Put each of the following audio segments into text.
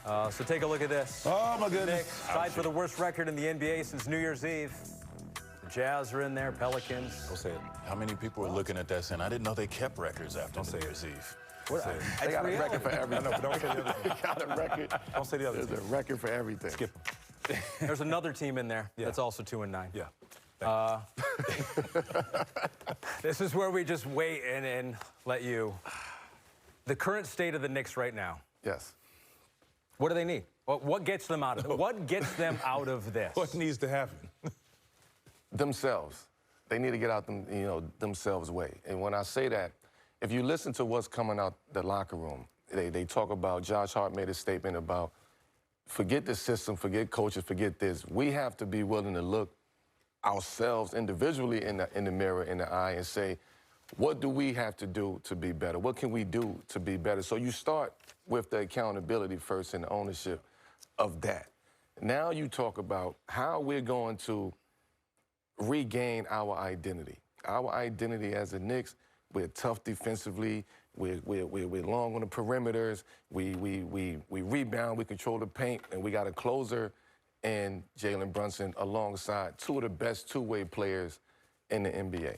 So take a look at this. Oh, my goodness. Knicks tied for the worst record in the NBA since New Year's Eve. The Jazz are in there, Pelicans. Don't say it. How many people are looking at that saying, I didn't know they kept records after New Year's Eve? They got a record for everything. No, but don't say the other thing. They got a record. Don't say the other There's thing. a record for everything. Skip them. There's another team in there that's also 2-9. Yeah. This is where we just wait and let you. The current state of the Knicks right now. Yes. What do they need? What gets them out of it? What gets them out of this? What needs to happen? Themselves. They need to get out themselves way. And when I say that, if you listen to what's coming out the locker room, they talk about, Josh Hart made a statement about, forget the system, forget coaches, forget this. We have to be willing to look ourselves individually in the mirror, in the eye, and say, what do we have to do to be better? What can we do to be better? So you start with the accountability first and the ownership of that. Now you talk about how we're going to regain our identity. Our identity as the Knicks, we're tough defensively, we're long on the perimeters, we rebound, we control the paint, and we got a closer and Jalen Brunson alongside two of the best two-way players in the NBA.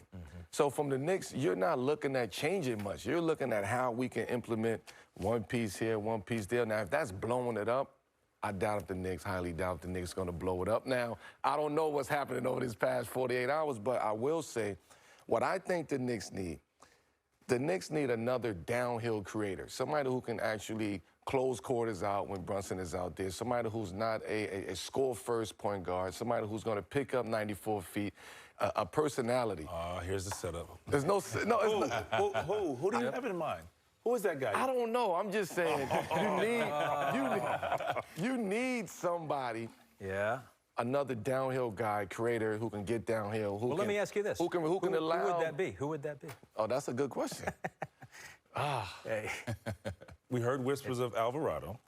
So from the Knicks, you're not looking at changing much. You're looking at how we can implement one piece here, one piece there. Now, if that's blowing it up, I doubt if the Knicks, highly doubt if the Knicks going to blow it up. Now, I don't know what's happening over this past 48 hours, but I will say what I think the Knicks need another downhill creator, somebody who can actually close quarters out when Brunson is out there, somebody who's not a score-first point guard, somebody who's going to pick up 94 feet, a personality. Here's the setup. There's no, it's not. Who do you have in mind? Who is that guy? I don't know. I'm just saying you need somebody. Yeah. Another downhill guy, creator who can get downhill. Let me ask you this. Who can allow? Who would that be? Who would that be? Oh, that's a good question. Hey. We heard whispers of Alvarado.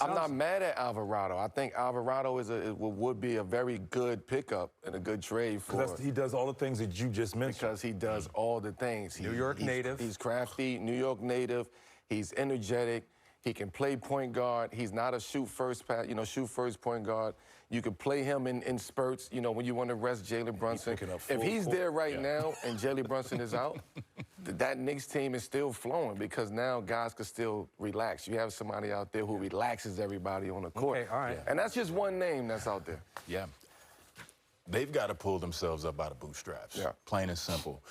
I'm not mad at Alvarado. I think Alvarado would be a very good pickup and a good trade for. He does all the things that you just mentioned. Because he does all the things. New York native. He's crafty, New York native. He's energetic. He can play point guard. He's not a shoot first point guard. You can play him in spurts, when you want to rest Jalen Brunson. If he's there right now and Jalen Brunson is out, that Knicks team is still flowing because now guys can still relax. You have somebody out there who relaxes everybody on the court. Okay, all right. And that's just one name that's out there. Yeah. They've got to pull themselves up by the bootstraps, plain and simple.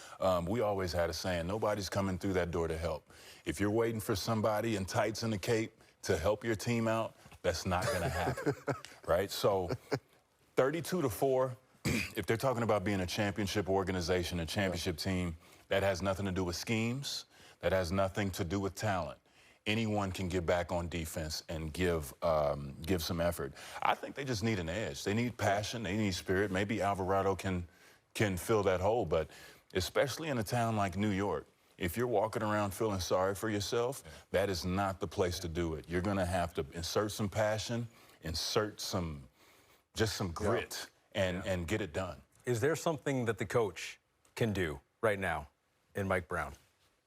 We always had a saying, nobody's coming through that door to help. If you're waiting for somebody in tights and a cape to help your team out, that's not going to happen, right? So 32-4, if they're talking about being a championship organization, a championship team, that has nothing to do with schemes. That has nothing to do with talent. Anyone can get back on defense and give some effort. I think they just need an edge. They need passion. They need spirit. Maybe Alvarado can fill that hole, but especially in a town like New York, if you're walking around feeling sorry for yourself, that is not the place to do it. You're going to have to insert some passion, insert some grit, and get it done. Is there something that the coach can do right now in Mike Brown?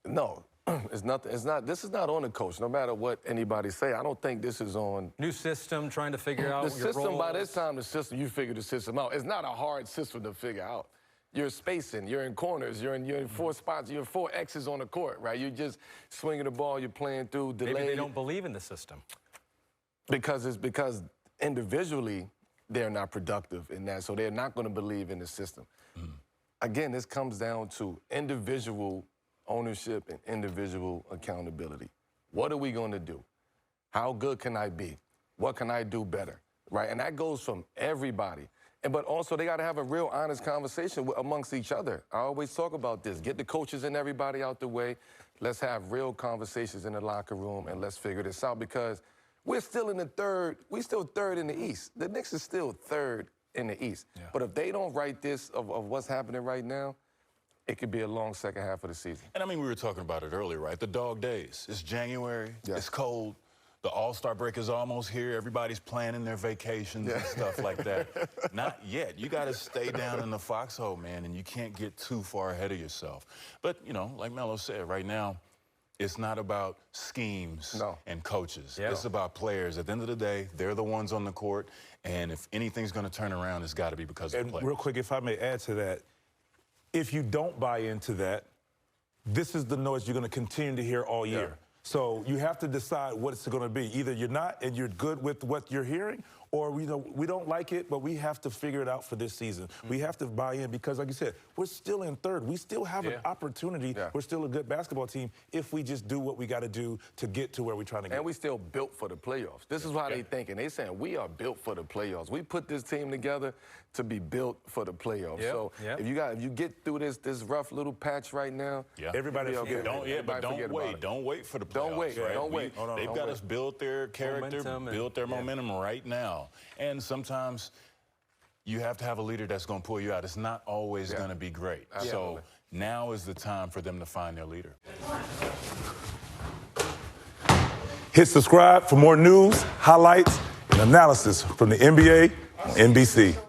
No, it's nothing. This is not on the coach. No matter what anybody say, I don't think this is on. New system, trying to figure out the system. roles. By this time, you figure the system out. It's not a hard system to figure out. You're spacing, you're in corners, you're in four spots, you're 4 X's on the court, right? You're just swinging the ball, you're playing through, delay. Maybe they don't believe in the system. Because individually, they're not productive in that, so they're not going to believe in the system. Again, this comes down to individual ownership and individual accountability. What are we going to do? How good can I be? What can I do better, right? And that goes from everybody. But also, they got to have a real honest conversation amongst each other. I always talk about this. Get the coaches and everybody out the way. Let's have real conversations in the locker room, and let's figure this out because we're still in the third. We're still third in the East. The Knicks is still third in the East. Yeah. But if they don't right this of what's happening right now, it could be a long second half of the season. And, I mean, we were talking about it earlier, right? The dog days. It's January. Yeah. It's cold. The All-Star break is almost here. Everybody's planning their vacations and stuff like that. Not yet. You got to stay down in the foxhole, man, and you can't get too far ahead of yourself. But, like Melo said, right now, It's not about schemes and coaches. Yeah. It's about players. At the end of the day, they're the ones on the court, and if anything's going to turn around, it's got to be because of the players. Real quick, if I may add to that, if you don't buy into that, this is the noise you're going to continue to hear all year. So you have to decide what it's going to be. Either you're not and you're good with what you're hearing, or we don't like it, but we have to figure it out for this season. We have to buy in because, like you said, we're still in third. We still have an opportunity. We're still a good basketball team if we just do what we got to do to get to where we're trying to get. And we still built for the playoffs. This is how they thinking. They saying we are built for the playoffs. We put this team together to be built for the playoffs. So if you get through this rough little patch right now, everybody forget. Don't wait for the playoffs. Don't wait. Right? Don't wait. They've got us build their character, build their momentum right now. And sometimes you have to have a leader that's going to pull you out. It's not always going to be great. So now is the time for them to find their leader. Hit subscribe for more news, highlights, and analysis from the NBA on NBC.